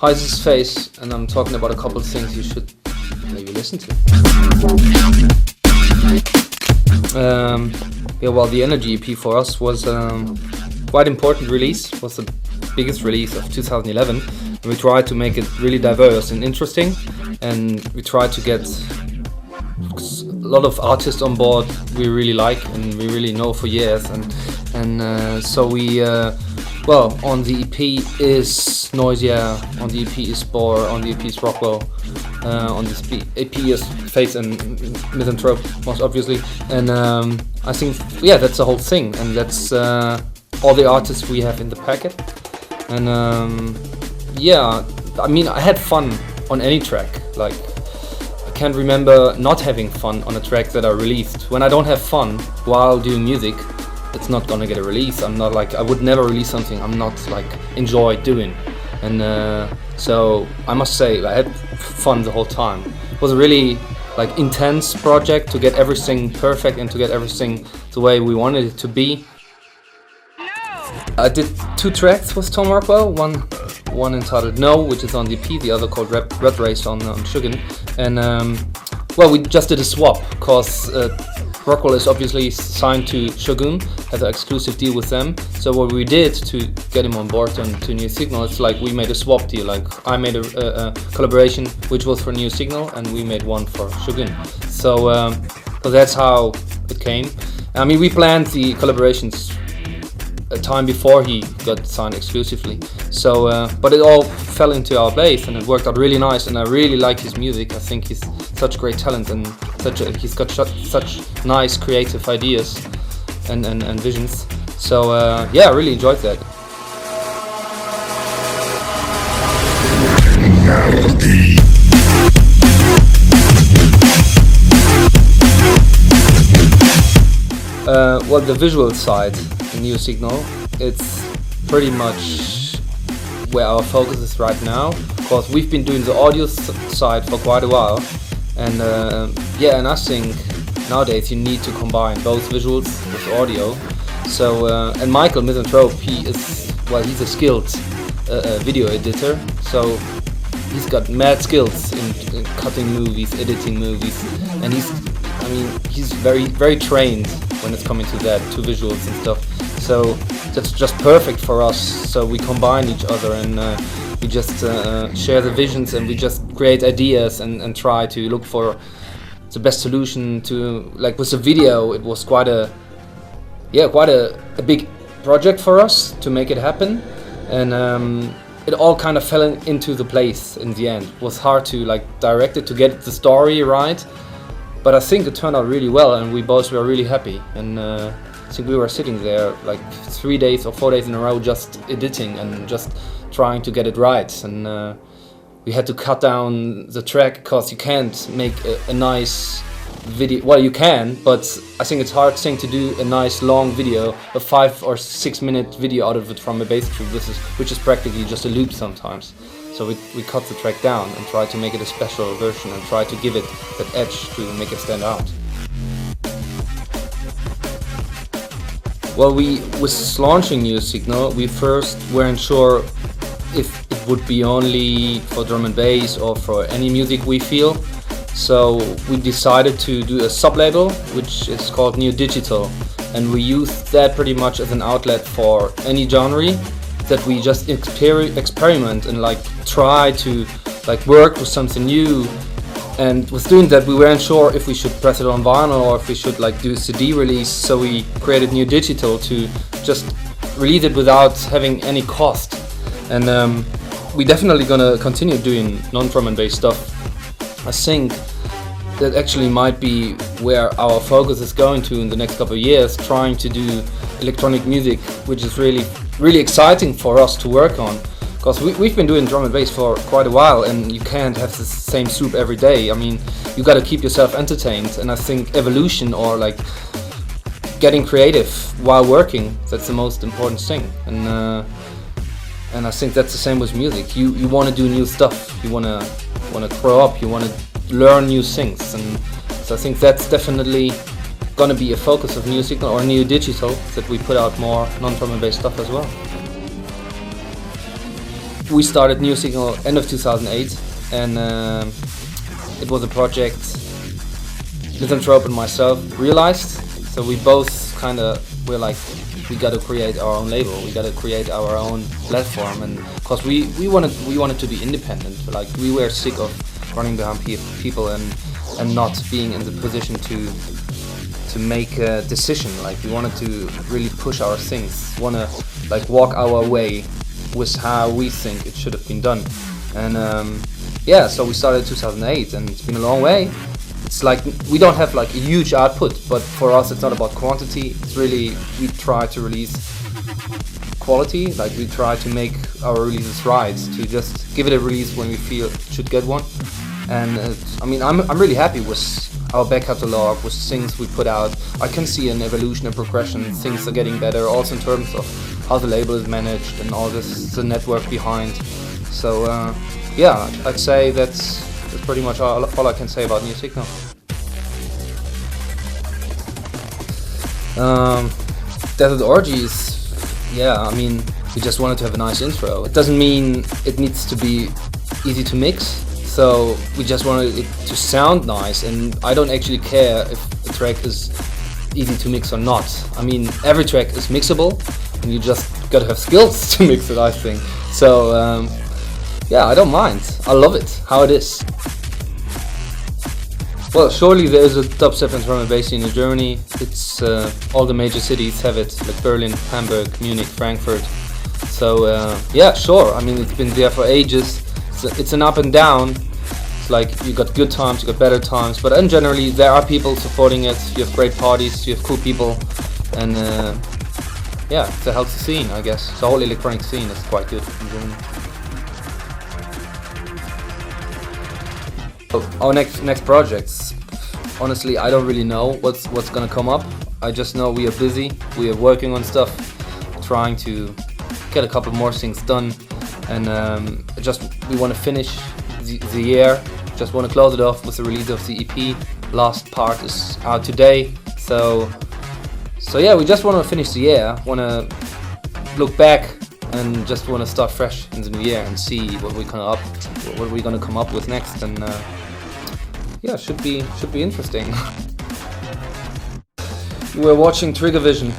Hi, this is Phace, and I'm talking about a couple of things you should maybe listen to. The Energie EP for us was quite important release. It was the biggest release of 2011. And we tried to make it really diverse and interesting, and we tried to get a lot of artists on board we really like and we really know for years. So we on the EP is Noisia, on the EP is Spor, on the EP is Rockwell, on this EP is Phace and Misanthrop, most obviously. And I think, that's the whole thing, and that's all the artists we have in the packet. And I had fun on any track. Like, I can't remember not having fun on a track that I released. When I don't have fun while doing music, it's not gonna get a release. I would never release something I'm not enjoy doing. And so I must say I had fun the whole time. It was a really intense project to get everything perfect and to get everything the way we wanted it to be. I did 2 tracks with Tom Rockwell, one entitled No, which is on the EP, the other called Red Race on Shogun. And we just did a swap, because Rockwell is obviously signed to Shogun, has an exclusive deal with them. So what we did to get him on board to Neosignal, it's we made a swap deal. I made a collaboration which was for Neosignal, and we made one for Shogun. So that's how it came. I mean, we planned the collaborations a time before he got signed exclusively. So, but it all fell into our place, and it worked out really nice. And I really like his music. I think he's such great talent, and he's got such nice creative ideas and visions. So I really enjoyed that. The visual side in Neosignal, it's pretty much where our focus is right now, because we've been doing the audio side for quite a while, and and I think nowadays you need to combine both visuals with audio. So and Michael Misanthrop, he's a skilled video editor, so he's got mad skills in cutting movies, editing movies, and he's very, very trained when it's coming to that, to visuals and stuff. So that's just perfect for us. So we combine each other, and we just share the visions, and we just create ideas and try to look for the best solution to, with the video, it was quite a big project for us to make it happen. And it all kind of fell into the place in the end. It was hard to direct it, to get the story right. But I think it turned out really well, and we both were really happy. And I think we were sitting there 3 days or 4 days in a row just editing and just trying to get it right. And we had to cut down the track, because you can't make a nice video. Well, you can, but I think it's a hard thing to do a nice long video, a 5 or 6 minute video out of it from a bass tube, which is practically just a loop sometimes. So we cut the track down and tried to make it a special version and try to give it that edge to make it stand out. Well, with launching Neosignal, we first weren't sure if it would be only for drum and bass or for any music we feel. So we decided to do a sub-label, which is called Neodigital, and we used that pretty much as an outlet for any genre, that we just experiment and try to work with something new. And with doing that, we weren't sure if we should press it on vinyl or if we should do a CD release. So we created Neodigital to just release it without having any cost. And we definitely gonna continue doing non-drum and bass stuff. I think that actually might be where our focus is going to in the next couple of years, trying to do electronic music, which is really, really exciting for us to work on. Because we've been doing drum and bass for quite a while, and you can't have the same soup every day. I mean, you got to keep yourself entertained, and I think evolution, or getting creative while working, that's the most important thing. And I think that's the same with music. You want to do new stuff. You want to grow up. You want to learn new things, and so I think that's definitely gonna be a focus of Neosignal or Neodigital, that we put out more non-drum and bass stuff as well. we started Neosignal end of 2008, and it was a project Misanthrop and myself realized. So we both we're like, we got to create our own label, we got to create our own platform, and because we wanted to be independent. Like, we were sick of running behind people and not being in the position to make a decision. Like, we wanted to really push our things, want to like walk our way with how we think it should have been done. And yeah, so we started in 2008, and it's been a long way. It's like we don't have like a huge output, but for us it's not about quantity. It's really, we try to release quality. Like, we try to make our releases right, to just give it a release when we feel it should get one. And I mean, I'm really happy with our back catalog, with things we put out. I can see an evolution and progression. Things are getting better, also in terms of how the label is managed and all this, the network behind. So yeah, I'd say that's pretty much all I can say about Neosignal. Desert Orgies, yeah, I mean, we just wanted to have a nice intro. It doesn't mean it needs to be easy to mix, so we just wanted it to sound nice, and I don't actually care if a track is easy to mix or not. I mean, every track is mixable, and you just gotta have skills to mix it, I think. So yeah, I don't mind. I love it, how it is. Well, surely there is a dubstep and drum and bass scene in Germany. It's all the major cities have it, like Berlin, Hamburg, Munich, Frankfurt. So yeah, sure. I mean, it's been there for ages. It's an up and down. It's like you got good times, you got better times, but in generally there are people supporting it. You have great parties, you have cool people, and yeah, it's a healthy scene, I guess. The whole electronic scene is quite good in Germany. Our next projects, honestly, I don't really know what's gonna come up. I just know we are busy, we are working on stuff, trying to get a couple more things done, and we want to finish the year. Just want to close it off with the release of the EP. Last part is out today, so yeah, we just want to finish the year. Want to look back and just want to start fresh in the new year and see what we're gonna come up with next, and yeah, should be interesting. We're watching TriggerVision.